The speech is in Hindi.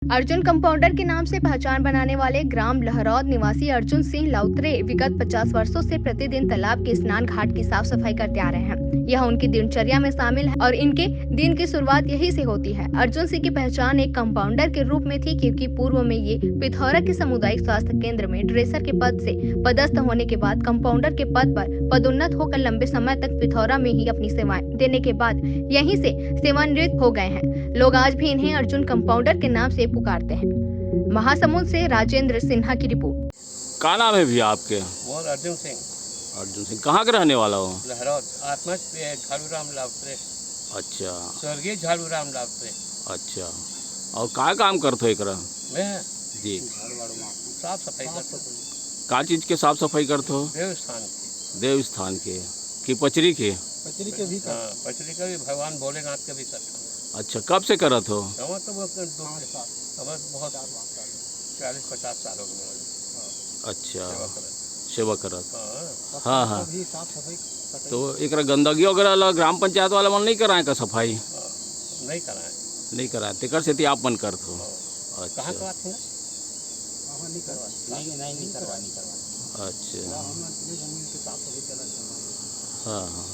अर्जुन कंपाउंडर के नाम से पहचान बनाने वाले ग्राम लहरौद निवासी अर्जुन सिंह लाउत्रे विगत 50 वर्षों से प्रतिदिन तालाब के स्नान घाट की साफ सफाई करते आ रहे हैं। यह उनकी दिनचर्या में शामिल है और इनके दिन की शुरुआत यही से होती है। अर्जुन सिंह की पहचान एक कंपाउंडर के रूप में थी, क्योंकि पूर्व में ये पिथौरा के सामुदायिक स्वास्थ्य केंद्र में ड्रेसर के पद से पदस्थ होने के बाद कंपाउंडर के पद पर पदोन्नत होकर लंबे समय तक पिथौरा में ही अपनी सेवाएं देने के बाद यहीं से सेवानिवृत्त हो गए हैं। लोग आज भी इन्हें अर्जुन कंपाउंडर के नाम से पुकारते हैं। महासमुंद से राजेंद्र सिन्हा की रिपोर्ट। क्या नाम है भैया आपके? मोहन अर्जुन सिंह, अर्जुन सिंह कहाँ के रहने वाला हो? लहरौद आत्मा झालूराम लावत्रे, अच्छा स्वर्गीय झालूराम लावत्रे। अच्छा, और क्या काम करते हो एकरा? मैं जी, साफ सफाई करता हूँ का चीज के साफ सफाई करते हो? देवस्थान की। देव स्थान के कि पचरी के? पचरी के भी पचरी का भी भगवान भोलेनाथ के भी करता हूँ। अच्छा, कब से करत हो? हमारा तो वो बहुत 40-50 साल हो गए अच्छा, सेवा करत। सेवा करत। हाँ, हाँ हाँ, भी साफ सफाई तो एकरा गंदगी वगैरह ला ग्राम पंचायत वाला मन नहीं कराए का सफाई? नहीं कराए। नहीं कराए, तेकर से आप मन करत हो? कहाँ अच्छा करवाते हैं? नहीं करवाते, नहीं करवानी। अच्छा, जमीन के साफ सफाई चला। हाँ हाँ।